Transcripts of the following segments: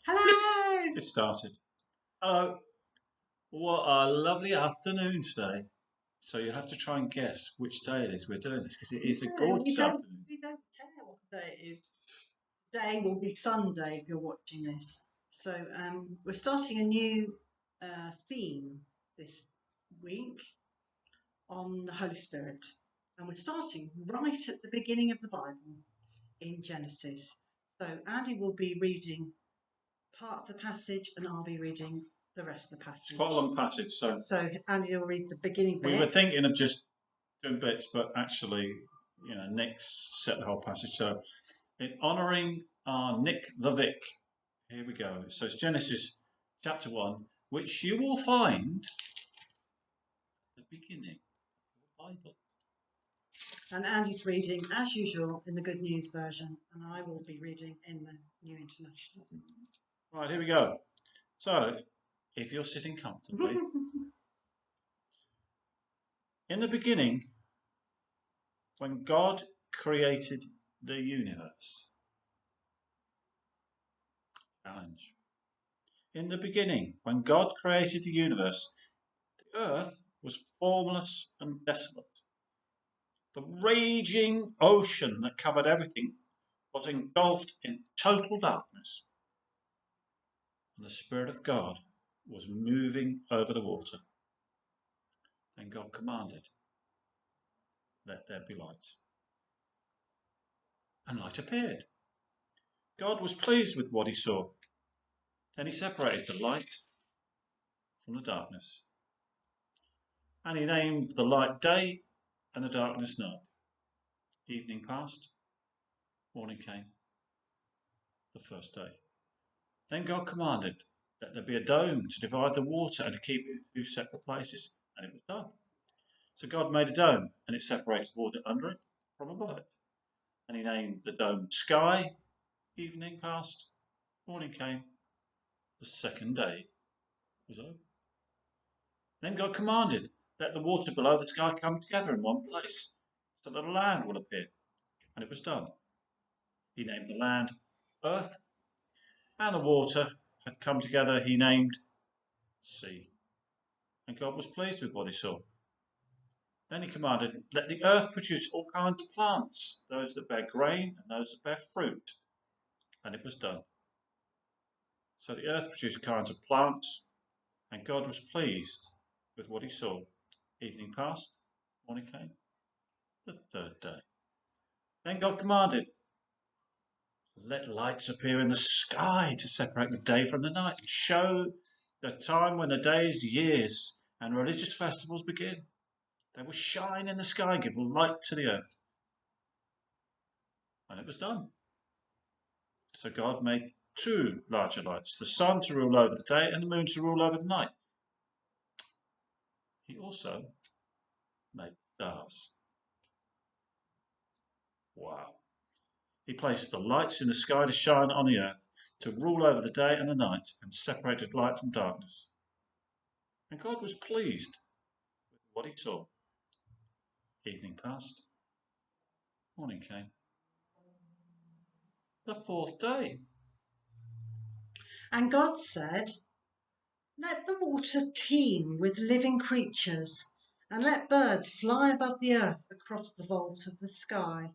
Hello! It started. Hello. What a lovely afternoon today. So you have to try and guess which day it is we're doing this because it is a No, gorgeous afternoon. we don't care what day it is. Today will be Sunday if you're watching this. So we're starting a new theme this week on the Holy Spirit. And we're starting right at the beginning of the Bible in Genesis. So Andy will be reading part of the passage and I'll be reading the rest of the It's passage. quite a long passage, so So Andy will read the beginning we were bit. thinking of just doing bits, but actually, Nick's set the whole passage. So in honouring our Nick the Vic, here we go. So it's Genesis chapter 1, which you will find at the beginning of the Bible. And Andy's reading, as usual, in the Good News version, and I will be reading in the New International. Right, here we go. So, if you're sitting comfortably, in the beginning, when God created the universe. Challenge. In the beginning, when God created the universe, the earth was formless and desolate. The raging ocean that covered everything was engulfed in total darkness, and the Spirit of God was moving over the water. Then God commanded, "Let there be light." And light appeared. God was pleased with what he saw. Then he separated the light from the darkness. And he named the light day and the darkness night. Evening passed, morning came, the first day. Then God commanded, "Let there be a dome to divide the water and to keep it in two separate places." And it was done. So God made a dome, and it separated water under it from above it. And he named the dome sky. Evening passed, morning came, the second day was over. Then God commanded, "Let the water below the sky come together in one place, so that a land will appear." And it was done. He named the land earth, and the water had come together he named sea. And God was pleased with what he saw. Then he commanded, "Let the earth produce all kinds of plants, those that bear grain and those that bear fruit." And it was done. So the earth produced kinds of plants, and God was pleased with what he saw. Evening passed, morning came, the third day. Then God commanded, "Let lights appear in the sky to separate the day from the night and show the time when the days, years, and religious festivals begin. They will shine in the sky, give light to the earth." And it was done. So God made two larger lights, the sun to rule over the day and the moon to rule over the night. He also made stars. Wow. He placed the lights in the sky to shine on the earth, to rule over the day and the night, and separated light from darkness. And God was pleased with what he saw. Evening passed, morning came, the fourth day. And God said, "Let the water teem with living creatures, and let birds fly above the earth across the vault of the sky."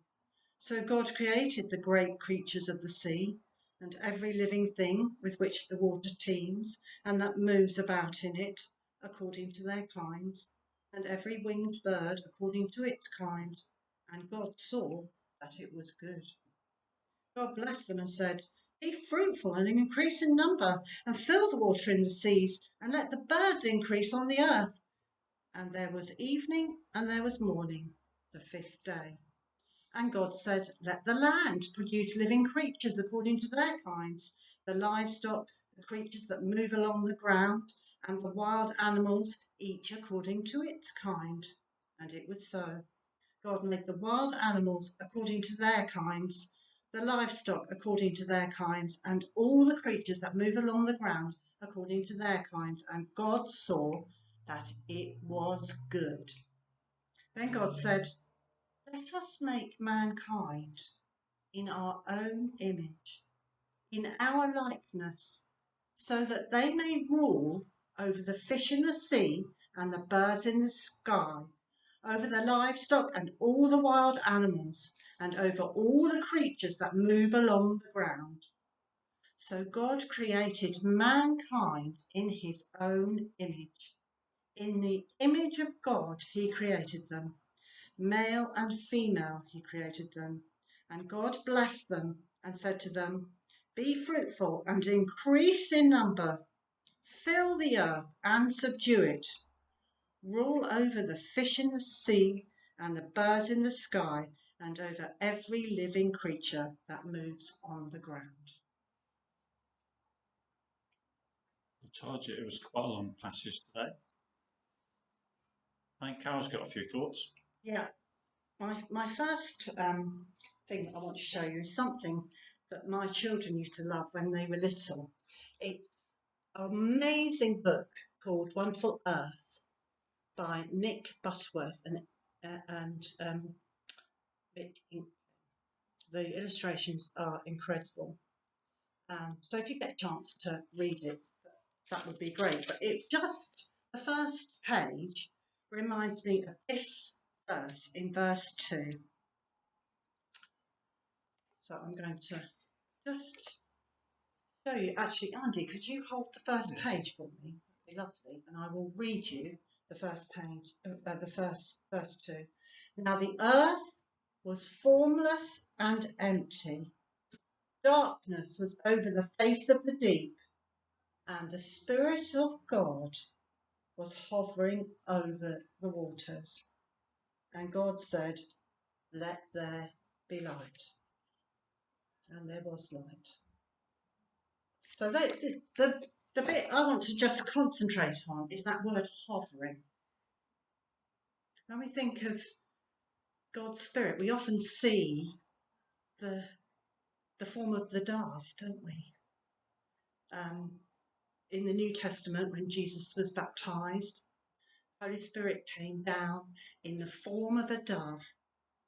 So God created the great creatures of the sea, and every living thing with which the water teems, and that moves about in it, according to their kinds, and every winged bird according to its kind. And God saw that it was good. God blessed them and said, "Be fruitful and increase in number, and fill the water in the seas, and let the birds increase on the earth." And there was evening and there was morning, the fifth day. And God said, "Let the land produce living creatures according to their kinds, the livestock, the creatures that move along the ground, and the wild animals, each according to its kind." And it was so. God made the wild animals according to their kinds, the livestock according to their kinds, and all the creatures that move along the ground according to their kinds. And God saw that it was good. Then God said, "Let us make mankind in our own image, in our likeness, so that they may rule over the fish in the sea and the birds in the sky, over the livestock and all the wild animals, and over all the creatures that move along the ground. So God created mankind in his own image. In the image of God he created them. Male and female he created them. And God blessed them and said to them, "Be fruitful and increase in number. Fill the earth and subdue it. Rule over the fish in the sea and the birds in the sky and over every living creature that moves on the ground." I told you it was quite a long passage today. I think Carol's got a few thoughts. Yeah, my first thing that I want to show you is something that my children used to love when they were little. It's an amazing book called Wonderful Earth by Nick Butterworth and Vic. The illustrations are incredible. So if you get a chance to read it, that would be great. But the first page reminds me of this verse in verse 2. So I'm going to just show you. Actually, Andy, could you hold the first page for me? That'd be lovely. And I will read you the first page, the first verse 2. Now the earth was formless and empty. Darkness was over the face of the deep, and the Spirit of God was hovering over the waters. And God said, "Let there be light." And there was light. So the bit I want to just concentrate on is that word hovering. When we think of God's Spirit, we often see the form of the dove, don't we? In the New Testament, when Jesus was baptized, the Holy Spirit came down in the form of a dove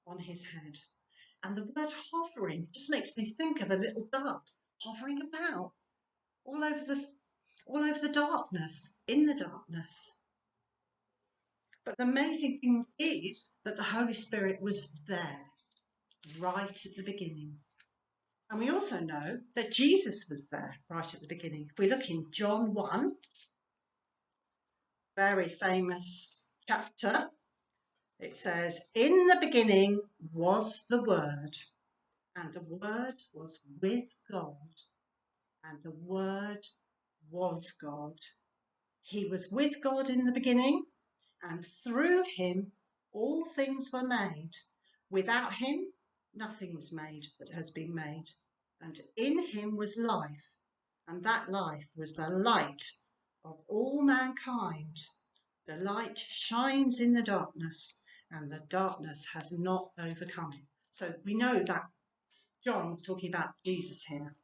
on his head. And the word hovering just makes me think of a little dove hovering about all over the darkness, in the darkness. But the amazing thing is that the Holy Spirit was there right at the beginning. And we also know that Jesus was there right at the beginning. If we look in John 1, very famous chapter, it says, "In the beginning was the Word, and the Word was with God, and the Word was God. He was with God in the beginning, and through him all things were made. Without him nothing was made that has been made. And in him was life, and that life was the light of all mankind. The light shines in the darkness, and the darkness has not overcome it." So we know that John was talking about Jesus here.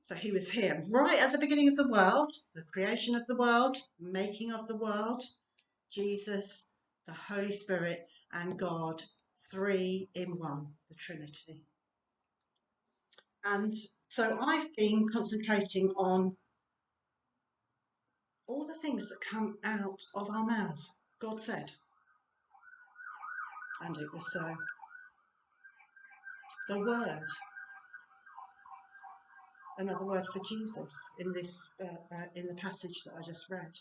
So he was here right at the beginning of the world, the creation of the world, making of the world. Jesus, the Holy Spirit, and God, three in one, the Trinity. And so I've been concentrating on all the things that come out of our mouths. God said, and it was so. The Word, another word for Jesus in this in the passage that I just read.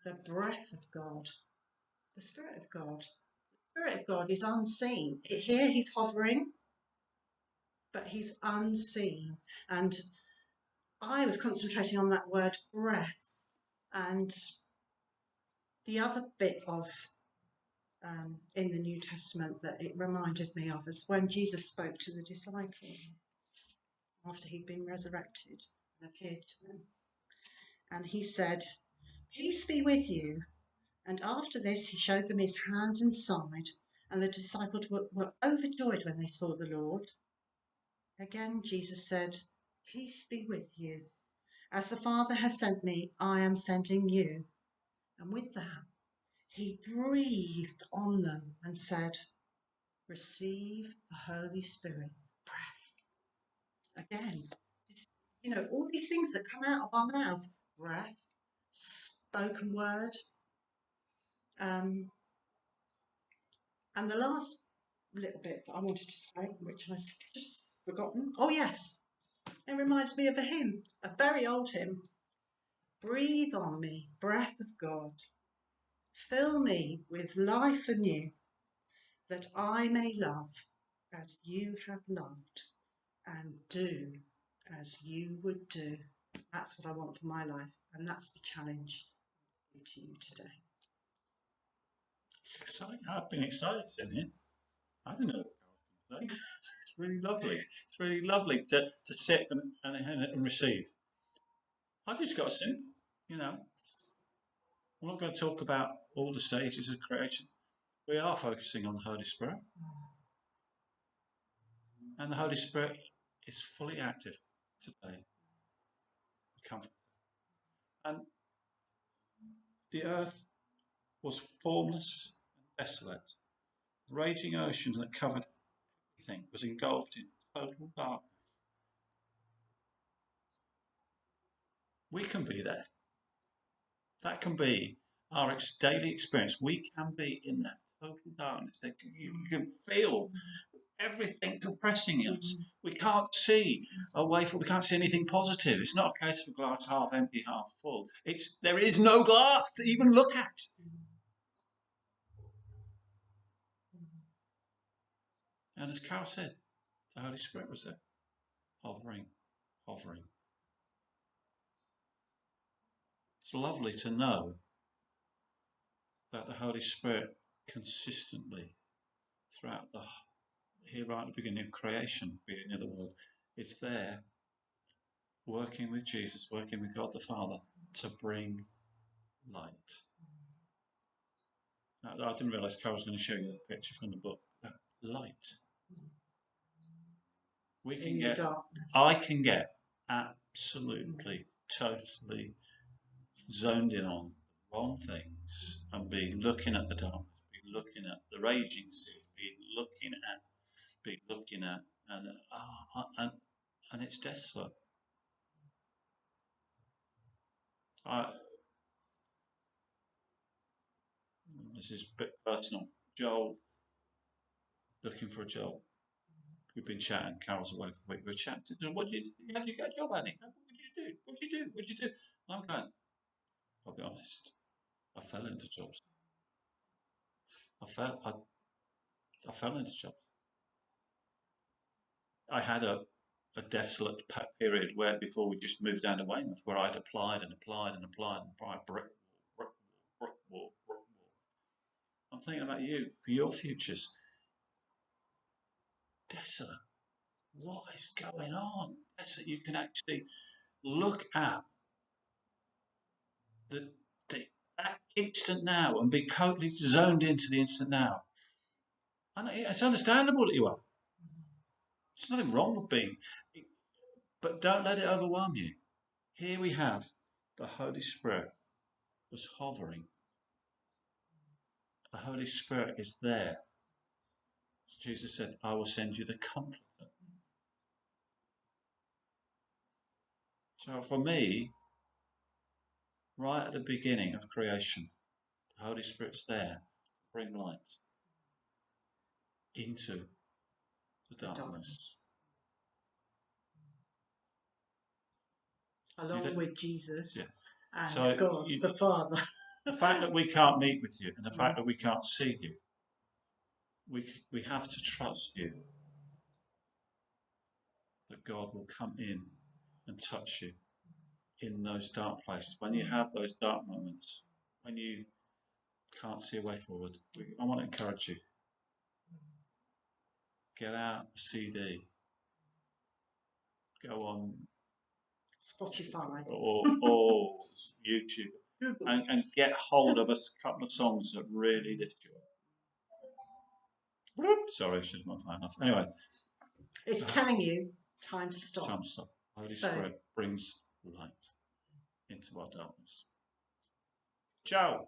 The breath of God, the Spirit of God. The Spirit of God is unseen. Here he's hovering, but he's unseen. And I was concentrating on that word breath, and the other bit of in the New Testament that it reminded me of is when Jesus spoke to the disciples after he'd been resurrected and appeared to them. And he said, "Peace be with you." And after this, he showed them his hand and side, and the disciples were overjoyed when they saw the Lord. Again, Jesus said, "Peace be with you. As the Father has sent me, I am sending you." And with that, he breathed on them and said, "Receive the Holy Spirit." Breath. again, all these things that come out of our mouths, breath, spoken word. And the last little bit that I wanted to say, which I've just forgotten. Oh, yes. It reminds me of a hymn, a very old hymn. Breathe on me, breath of God. Fill me with life anew, that I may love as you have loved and do as you would do. That's what I want for my life, and that's the challenge to you today. It's exciting. I've been excited in here. I don't know what I was going to say. It's really lovely. It's really lovely to sit and receive. I just got to sing, you know. I'm not going to talk about all the stages of creation. We are focusing on the Holy Spirit. And the Holy Spirit is fully active today. And the earth was formless and desolate. The raging ocean that covered everything was engulfed in total darkness. We can be there. That can be our daily experience. We can be in that total darkness. You can feel everything compressing us. We can't see we can't see anything positive. It's not a case of a glass half empty, half full. There is no glass to even look at. And as Carol said, the Holy Spirit was there, hovering. It's lovely to know that the Holy Spirit consistently throughout here right at the beginning of creation, beginning of the world, it's there working with Jesus, working with God the Father to bring light. Now, I didn't realise Carol was going to show you that picture from the book. Light. I can get absolutely, totally zoned in on the wrong things and be looking at the darkness, be looking at the raging sea, be looking at, and it's desolate. This is a bit personal. Joel, looking for a job. We've been chatting. Carol's away for a week. We're chatting. How did you get a job, Annie? What did you do? And I'm going, I'll be honest. I fell into jobs. I fell into jobs. I had a desolate period before we just moved down to Weymouth, where I'd applied and brick wall. I'm thinking about you for your futures. Desolate. What is going on? Desolate. You can actually look at that instant now and be totally zoned into the instant now. And it's understandable that you are. There's nothing wrong with being, but don't let it overwhelm you. Here we have the Holy Spirit was hovering. The Holy Spirit is there. Jesus said, I will send you the Comforter. So for me, right at the beginning of creation, the Holy Spirit's there to bring light into the darkness. Along with Jesus, yes. And God the Father. The fact that we can't meet with you and the fact that we can't see you, we have to trust you that God will come in and touch you in those dark places. When you have those dark moments, when you can't see a way forward, I want to encourage you. Get out a CD. Go on Spotify or YouTube and get hold of a couple of songs that really lift you up. Sorry, it's just my phone off. Anyway. It's telling you time to stop. Time to stop. Holy Spirit brings light into our darkness. Ciao.